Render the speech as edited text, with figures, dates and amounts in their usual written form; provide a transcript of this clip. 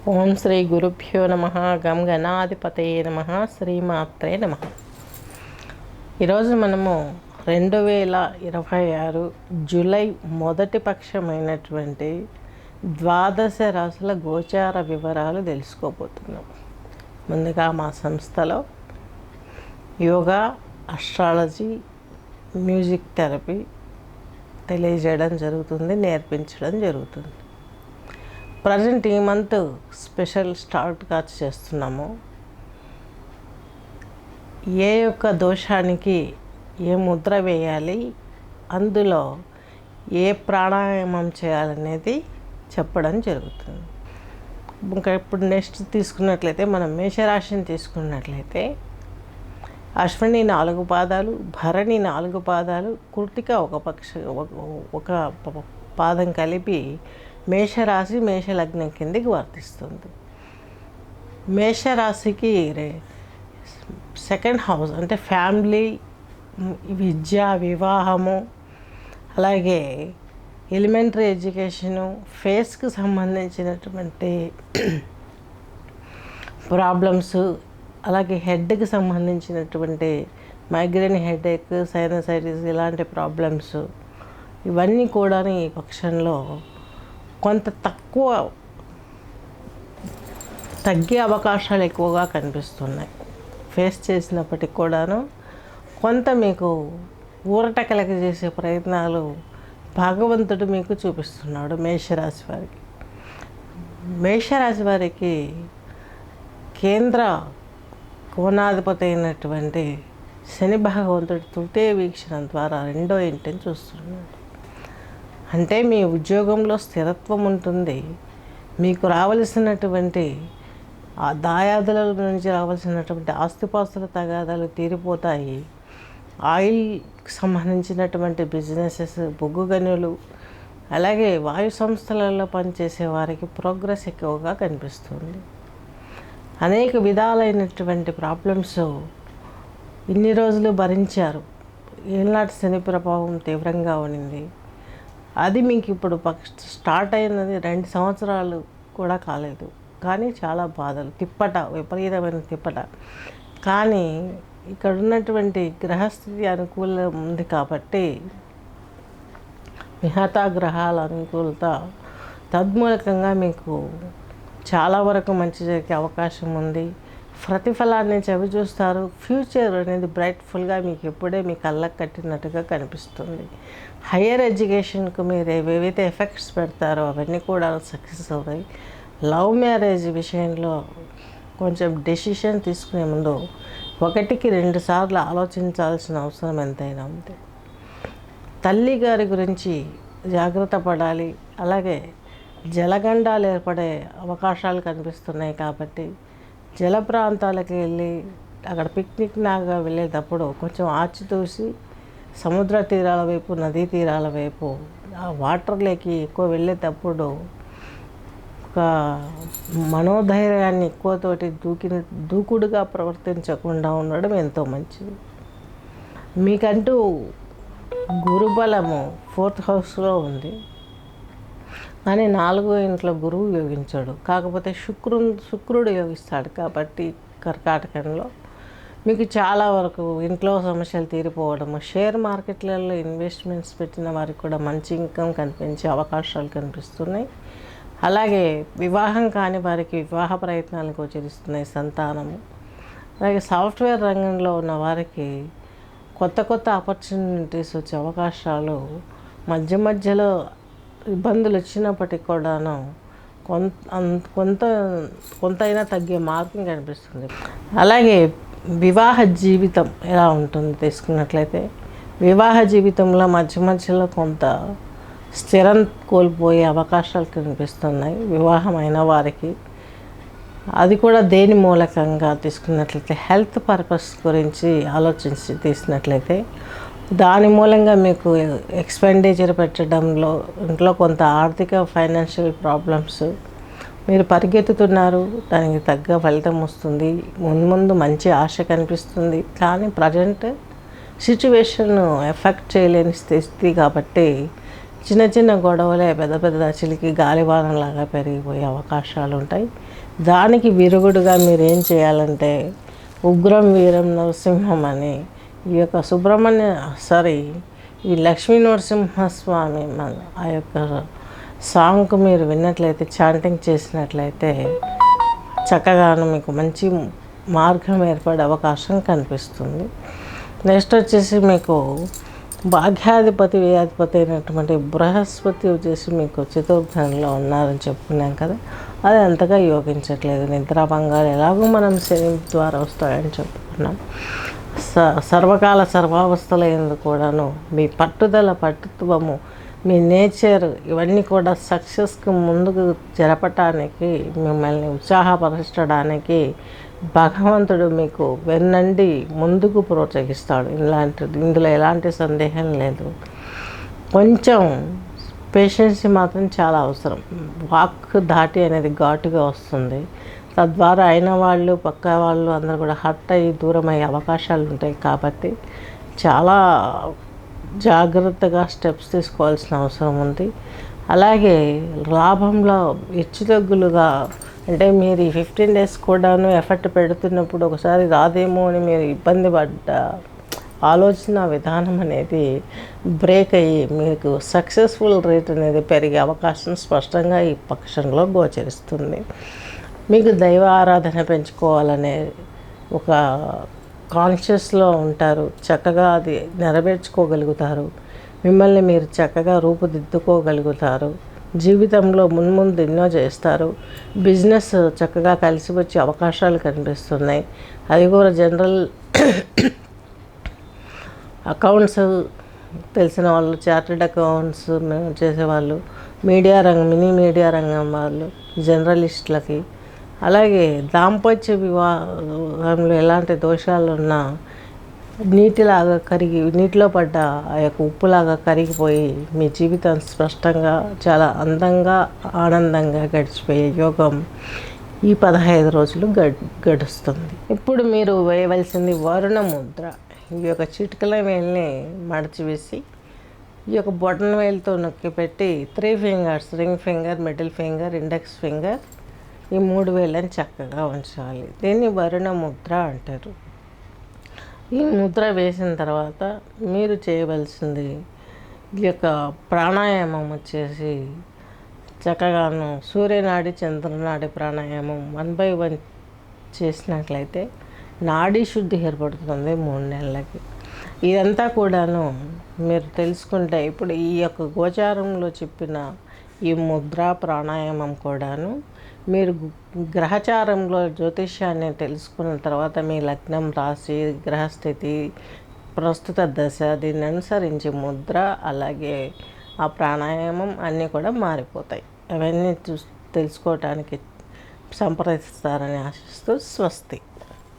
ఓం శ్రీ గురుభ్యో నమ. గం గణాధిపతయే నమ. శ్రీమాత్రే నమ. ఈరోజు మనము 2026 జూలై మొదటి పక్షమైనటువంటి ద్వాదశ రాశుల గోచార వివరాలు తెలుసుకోబోతున్నాం. ముందుగా మా సంస్థలో యోగా, అస్ట్రాలజీ, మ్యూజిక్ థెరపీ తెలియజేయడం జరుగుతుంది, నేర్పించడం జరుగుతుంది. ప్రజెంట్ ఈ మంత్ స్పెషల్ స్టార్ట్గా చేస్తున్నాము. ఏ యొక్క దోషానికి ఏ ముద్ర వేయాలి, అందులో ఏ ప్రాణాయామం చేయాలనేది చెప్పడం జరుగుతుంది. ఇంకా ఇప్పుడు నెక్స్ట్ తీసుకున్నట్లయితే మనం మేషరాశిని తీసుకున్నట్లయితే అశ్విని 4 పాదాలు, భరణి 4 పాదాలు, కృతిక ఒక పాదం కలిపి మేషరాశి మేషలగ్నం కిందికి వర్తిస్తుంది. మేషరాశికి సెకండ్ హౌస్ అంటే ఫ్యామిలీ, విద్య, వివాహము, అలాగే ఎలిమెంటరీ ఎడ్యుకేషను, ఫేస్కి సంబంధించినటువంటి ప్రాబ్లమ్స్, అలాగే హెడ్కి సంబంధించినటువంటి మైగ్రేన్ హెడేక్, సైనసైటిస్ ఇలాంటి ప్రాబ్లమ్స్ ఇవన్నీ కూడా ఈ పక్షంలో కొంత తగ్గే అవకాశాలు ఎక్కువగా కనిపిస్తున్నాయి. ఫేస్ చేసినప్పటికి కూడాను కొంత మీకు ఊరట కలగజేసే ప్రయత్నాలు భగవంతుడు మీకు చూపిస్తున్నాడు. మేషరాశి వారికి కేంద్ర కోణాధిపతి అయినటువంటి శని భగవంతుడి తృతీయ వీక్షణం ద్వారా 2వ ఇంటిని చూస్తున్నాడు. అంటే మీ ఉద్యోగంలో స్థిరత్వం ఉంటుంది, మీకు రావలసినటువంటి ఆ దాయాదుల నుంచి రావాల్సినటువంటి ఆస్తిపాస్తుల తగాదాలు తీరిపోతాయి. ఆయిల్కి సంబంధించినటువంటి బిజినెసెస్, బొగ్గు గనులు, అలాగే వాయు సంస్థలలో పనిచేసే వారికి ప్రోగ్రెస్ ఎక్కువగా కనిపిస్తుంది. అనేక విధాలైనటువంటి ప్రాబ్లమ్స్ ఇన్ని రోజులు భరించారు. ఏనాటి శని ప్రభావం తీవ్రంగా ఉండింది. అది మీకు ఇప్పుడు స్టార్ట్ అయినది 2 సంవత్సరాలు కూడా కాలేదు, కానీ చాలా బాధలు, విపరీతమైన తిప్పట. కానీ ఇక్కడ ఉన్నటువంటి గ్రహస్థితి అనుకూలం ఉంది కాబట్టి మిగతా గ్రహాల అనుకూలత తద్మూలకంగా మీకు చాలా వరకు మంచి జరిగే అవకాశం ఉంది. ప్రతిఫలాన్ని చవి చూస్తారు. ఫ్యూచర్ అనేది బ్రైట్ఫుల్గా మీకు ఎప్పుడే మీ కళ్ళకు కట్టినట్టుగా కనిపిస్తుంది. హయ్యర్ ఎడ్యుకేషన్కు మీరు ఏవేవైతే ఎఫెక్ట్స్ పెడతారో అవన్నీ కూడా సక్సెస్ అవుతాయి. లవ్ మ్యారేజ్ విషయంలో కొంచెం డెసిషన్ తీసుకునే ముందు 1కి 2 సార్లు ఆలోచించాల్సిన అవసరం ఎంతైనా ఉంది. తల్లి గారి గురించి జాగ్రత్త పడాలి. అలాగే జలగండాలు ఏర్పడే అవకాశాలు కనిపిస్తున్నాయి కాబట్టి జల ప్రాంతాలకు వెళ్ళి అక్కడ పిక్నిక్ లాగా వెళ్ళేటప్పుడు కొంచెం ఆచితూసి సముద్ర తీరాల వైపు, నదీ తీరాల వైపు, ఆ వాటర్లోకి ఎక్కువ వెళ్ళేటప్పుడు ఒక మనోధైర్యాన్ని ఎక్కువతోటి దూకుడుగా ప్రవర్తించకుండా ఉండడం ఎంతో మంచిది. మీకంటూ గురుబలము 4th హౌస్లో ఉంది, కానీ 4వ ఇంట్లో గురువు యోగించాడు. కాకపోతే శుక్రుడు యోగిస్తాడు కాబట్టి కర్కాటకంలో మీకు చాలా వరకు ఇంట్లో సమస్యలు తీరిపోవడము, షేర్ మార్కెట్లలో ఇన్వెస్ట్మెంట్స్ పెట్టిన వారికి కూడా మంచి ఇన్కమ్ కనిపించే అవకాశాలు కనిపిస్తున్నాయి. అలాగే వివాహం కాని వారికి వివాహ ప్రయత్నాలు గోచరిస్తున్నాయి. సంతానము, అలాగే సాఫ్ట్వేర్ రంగంలో ఉన్న వారికి కొత్త ఆపర్చునిటీస్ వచ్చే అవకాశాలు, మధ్యలో ఇబ్బందులు వచ్చినప్పటికి కూడాను కొంతైనా తగ్గే మార్గం కనిపిస్తుంది. అలాగే వివాహ జీవితం ఎలా ఉంటుంది తీసుకున్నట్లయితే వివాహ జీవితంలో మధ్యలో కొంత స్థిరం కోల్పోయే అవకాశాలు కనిపిస్తున్నాయి వివాహమైన వారికి. అది కూడా దేని మూలకంగా తీసుకున్నట్లయితే హెల్త్ పర్పస్ గురించి ఆలోచించి తీసినట్లయితే దాని మూలంగా మీకు ఎక్స్పెండిచర్ పెట్టడంలో ఇంట్లో కొంత ఆర్థిక ఫైనాన్షియల్ ప్రాబ్లమ్స్, మీరు పరిగెత్తుతున్నారు, దానికి తగ్గ ఫలితం వస్తుంది. ముందు మంచి ఆశ కనిపిస్తుంది, కానీ ప్రజెంట్ సిచ్యువేషన్ ఎఫెక్ట్ చేయలేని స్థితి కాబట్టి చిన్న చిన్న గొడవలే పెద్ద పెద్ద చిలికి గాలివానలాగా పెరిగిపోయే అవకాశాలు ఉంటాయి. దానికి విరుగుడుగా మీరు ఏం చేయాలంటే ఉగ్రం వీరం నరసింహం అని ఈ యొక్క ఈ లక్ష్మీ నరసింహస్వామి ఆ యొక్క సాంగ్కు మీరు విన్నట్లయితే, చాంటింగ్ చేసినట్లయితే చక్కగాను మీకు మంచి మార్గం ఏర్పడే అవకాశం కనిపిస్తుంది. నెక్స్ట్ వచ్చేసి మీకు భాగ్యాధిపతి వ్యయాధిపతి అయినటువంటి బృహస్పతి వచ్చేసి మీకు చతుర్థంలో ఉన్నారని చెప్పుకున్నాం కదా, అది అంతగా యోగించట్లేదు. నిద్రాభంగాలు ఎలాగో మనం శని ద్వారా వస్తాయని చెప్పుకున్నాం. సర్వకాల సర్వావస్థల యందు కూడాను మీ పట్టుత్వము, మీ నేచర్ ఇవన్నీ కూడా సక్సెస్కి ముందుకు జరపటానికి, మిమ్మల్ని ఉత్సాహపరచడానికి భగవంతుడు మీకు వెన్నండి ముందుకు ప్రోత్సహిస్తాడు. ఇందులో ఎలాంటి సందేహం లేదు. కొంచెం పేషెన్సీ మాత్రం చాలా అవసరం. వాక్ ధాటి అనేది ఘాటుగా వస్తుంది. తద్వారా అయిన వాళ్ళు పక్క వాళ్ళు అందరూ కూడా హర్ట్ అయ్యి దూరం అయ్యే అవకాశాలు ఉంటాయి. కాబట్టి చాలా జాగ్రత్తగా స్టెప్స్ తీసుకోవాల్సిన అవసరం ఉంది. అలాగే లాభంలో హెచ్చుతగ్గులుగా, అంటే మీరు ఈ 15 days కూడాను ఎఫర్ట్ పెడుతున్నప్పుడు ఒకసారి రాదేమో అని మీరు ఇబ్బంది పడ్డ ఆలోచన విధానం అనేది బ్రేక్ అయ్యి మీకు సక్సెస్ఫుల్ రేట్ అనేది పెరిగే అవకాశం స్పష్టంగా ఈ పక్షంలో గోచరిస్తుంది. మీకు దైవ ఆరాధన పెంచుకోవాలనే ఒక కాన్షియస్లో ఉంటారు. చక్కగా అది నెరవేర్చుకోగలుగుతారు. మిమ్మల్ని మీరు చక్కగా రూపుదిద్దుకోగలుగుతారు. జీవితంలో మున్ముందు ఎన్నో చేస్తారు. బిజినెస్ చక్కగా కలిసి వచ్చే అవకాశాలు కనిపిస్తున్నాయి. అది కూడా జనరల్ అకౌంట్స్ తెలిసిన వాళ్ళు, చార్టెడ్ అకౌంట్స్ చేసేవాళ్ళు, మినీ మీడియా రంగం వాళ్ళు, జర్నలిస్టులకి, అలాగే దాంపత్య వివాహంలో ఎలాంటి దోషాలు ఉన్నా నీటిలో పడ్డ ఆ యొక్క ఉప్పులాగా కరిగిపోయి మీ జీవితం స్పష్టంగా చాలా అందంగా ఆనందంగా గడిచిపోయే యోగం ఈ 15 రోజులు గడుస్తుంది. ఇప్పుడు మీరు వేయవలసింది వరుణ ముద్ర. ఈ యొక్క చిటికల వేలుని మడచివేసి ఈ యొక్క బొటన వేలుతో నొక్కి పెట్టి 3 fingers, ring finger, middle finger, index finger, ఈ 3 వేళ్ళని చక్కగా ఉంచాలి. దీన్ని వరుణ ముద్ర అంటారు. ఈ ముద్ర వేసిన తర్వాత మీరు చేయవలసింది ఈ యొక్క ప్రాణాయామం వచ్చేసి చక్కగాను సూర్యనాడి, చంద్రనాడి ప్రాణాయామం 1 by 1 చేసినట్లయితే నాడీ శుద్ధి ఏర్పడుతుంది 3 నెలలకి. ఇదంతా కూడాను మీరు తెలుసుకుంటే ఇప్పుడు ఈ యొక్క గోచారంలో చెప్పిన ఈ ముద్ర ప్రాణాయామం కూడాను మీరు గ్రహచారంలో జ్యోతిష్యాన్ని తెలుసుకున్న తర్వాత మీ లగ్నం, రాశి, గ్రహస్థితి, ప్రస్తుత దశ, దీన్ని అనుసరించి ముద్ర అలాగే ఆ ప్రాణాయామం అన్నీ కూడా మారిపోతాయి. అవన్నీ తెలుసుకోవటానికి సంప్రదిస్తారని ఆశిస్తూ స్వస్తి.